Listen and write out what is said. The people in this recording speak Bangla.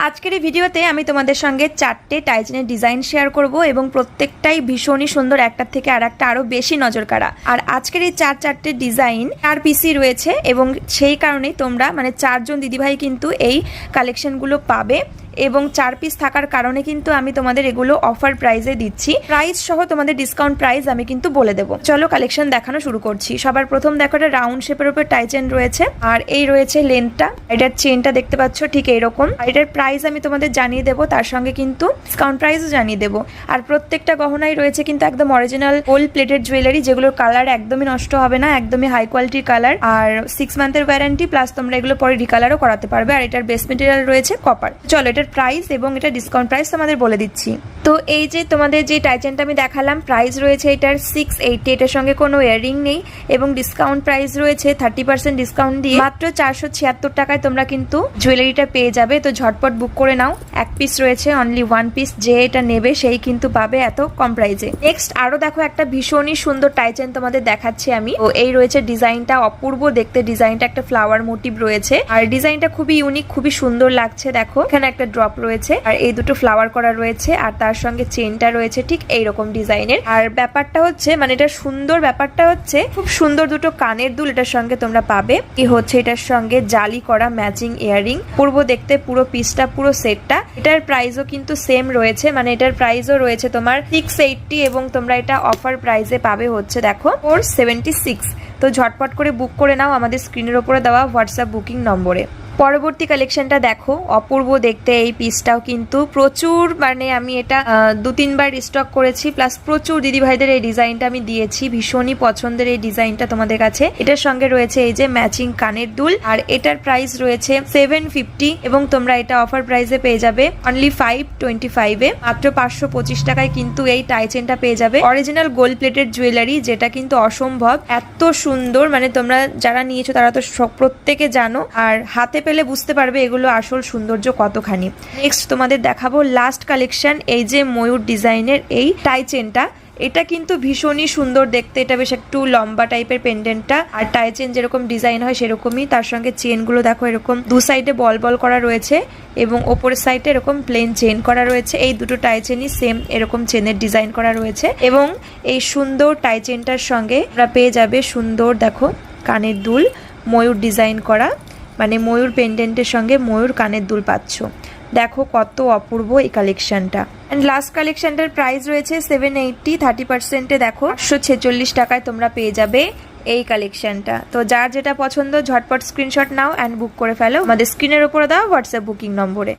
আজকের এই ভিডিওতে আমি তোমাদের সঙ্গে 4টে টাইচেনের ডিজাইন শেয়ার করব এবং প্রত্যেকটাই ভীষণই সুন্দর, একটার থেকে আরেকটা আরো বেশি নজর কাড়া। আর আজকের এই চারটে ডিজাইন 4 পিসই রয়েছে এবং সেই কারণেই তোমরা মানে 4 জন দিদিভাই কিন্তু এই কালেকশনগুলো পাবে এবং 4 পিস থাকার কারণে কিন্তু আমি তোমাদের এগুলো অফার প্রাইসে দিচ্ছি। প্রাইস সহ তোমাদের ডিসকাউন্ট প্রাইস আমি কিন্তু বলে দেবো। চলো কালেকশন দেখানো শুরু করছি। সবার প্রথম দেখো একটা রাউন্ড শেপের উপর টাইচেন রয়েছে আর এই রয়েছে লেন্থটা, এটার চেনটা দেখতে পাচ্ছ ঠিক এইরকম। আর এটার প্রাইস আমি তোমাদের জানিয়ে দেবো, তার সঙ্গে কিন্তু ডিসকাউন্ট প্রাইসও জানিয়ে দেবো। আর প্রত্যেকটা গহনাই রয়েছে কিন্তু একদম অরিজিনাল গোল্ড প্লেটেড জুয়েলারি, যেগুলোর কালার একদমই নষ্ট হবে না, একদমই হাই কোয়ালিটির কালার। আর 6 মান্থের ওয়ারেন্টি প্লাস তোমরা এগুলো পরে রিকালারও করাতে পারবে। আর এটার বেস মেটেরিয়াল রয়েছে কপার। চলো এটার প্রাইস এবং এটা ডিসকাউন্ট প্রাইস তোমাদের বলে দিচ্ছি। তো এই যে তোমাদের যে টাইচেনটা আমি দেখালাম, প্রাইস রয়েছে এটার 680, এটার সঙ্গে কোনো ইয়াররিং নেই এবং ডিসকাউন্ট প্রাইস রয়েছে 30% ডিসকাউন্ট দিয়ে মাত্র 476 টাকায় তোমরা কিন্তু জুয়েলারিটা পেয়ে যাবে। তো ঝটপট বুক করে নাও। 1 পিস রয়েছে, অনলি 1 পিস, যে এটা নেবে সেই কিন্তু পাবে এত কম প্রাইসে। নেক্সট আরো দেখো একটা ভীষণই সুন্দর টাইচেন তোমাদের দেখাচ্ছি আমি। তো এই রয়েছে ডিজাইনটা, অপূর্ব দেখতে ডিজাইনটা, একটা ফ্লাওয়ার মোটিভ রয়েছে আর ডিজাইনটা খুবই ইউনিক, খুবই সুন্দর লাগছে। দেখো এখানে একটা ড্রপ রয়েছে আর এই দুটো ফ্লাওয়ার করা রয়েছে আর তার সঙ্গে চেনটা রয়েছে ঠিক এইরকম ডিজাইনের। আর ব্যাপারটা হচ্ছে মানে এটা সুন্দর, ব্যাপারটা হচ্ছে খুব সুন্দর দুটো কানের দুল এটার সঙ্গে তোমরা পাবে। কি হচ্ছে এটার সঙ্গে জালি করা ম্যাচিং ইয়াররিং, পূর্ব দেখতে পুরো পিসটা পুরো সেটটা। এটার প্রাইসও কিন্তু সেম রয়েছে, মানে এটার প্রাইসও রয়েছে তোমার 680 এবং তোমরা এটা অফার প্রাইসে পাবে হচ্ছে দেখো 476। তো ঝটপট করে বুক করে নাও আমাদের স্ক্রিনের ওপরে দেওয়া হোয়াটসঅ্যাপ বুকিং নম্বরে। পরবর্তী কালেকশনটা দেখো, অপূর্ব দেখতে এই পিসটাও কিন্তু প্রচুর, মানে আমি এটা 2-3 বার স্টক করেছি, প্লাস প্রচুর দিদিভাইদের এই ডিজাইনটা আমি দিয়েছি। ভীষণই পছন্দের এই ডিজাইনটা তোমাদের কাছে। এটার সঙ্গে রয়েছে এই যে ম্যাচিং কানের দুল আর এটার প্রাইস রয়েছে 750 এবং তোমরা এটা অফার প্রাইসে পেয়ে যাবে অনলি 525 এ। মাত্র 525 টাকায় কিন্তু এই টাইচেনটা পেয়ে যাবে। অরিজিনাল গোল্ড প্লেটেড জুয়েলারি, যেটা কিন্তু অসম্ভব এত সুন্দর, মানে তোমরা যারা নিয়েছো তারা তো প্রত্যেকে জানো আর হাতে পেলে বুঝতে পারবে এগুলো আসল সৌন্দর্য কতখানি। নেক্সট তোমাদের দেখাবো লাস্ট কালেকশন, এই যে ময়ূর ডিজাইনের এই টাইচেনটা। এটা কিন্তু ভীষণই সুন্দর দেখতে, এটা বেশ একটু লম্বা টাইপের পেন্ডেন্টটা আর টাইচেন যেরকম ডিজাইন হয় সেরকমই। তার সঙ্গে চেনগুলো দেখো এরকম দু সাইডে বল বল করা রয়েছে এবং ওপরের সাইডে এরকম প্লেন চেন করা রয়েছে। এই দুটো টাইচেনই সেম এরকম চেনের ডিজাইন করা রয়েছে এবং এই সুন্দর টাইচেনটার সঙ্গে আমরা পেয়ে যাবে সুন্দর দেখো কানের দুল, ময়ূর ডিজাইন করা, মানে ময়ূর পেন্ডেন্টের সঙ্গে ময়ূর কানের দুল পাচ্ছ। দেখো কত অপূর্ব এই কালেকশনটা। এন্ড লাস্ট কালেকশনটার প্রাইস রয়েছে 780, 30%-এ দেখো 846 টাকায় তোমরা পেয়ে যাবে এই কালেকশনটা। তো যার যেটা পছন্দ ঝটপট স্ক্রিনশট নাও অ্যান্ড বুক করে ফেলো আমাদের স্ক্রিনের উপরে দাও হোয়াটসঅ্যাপ বুকিং নম্বরে।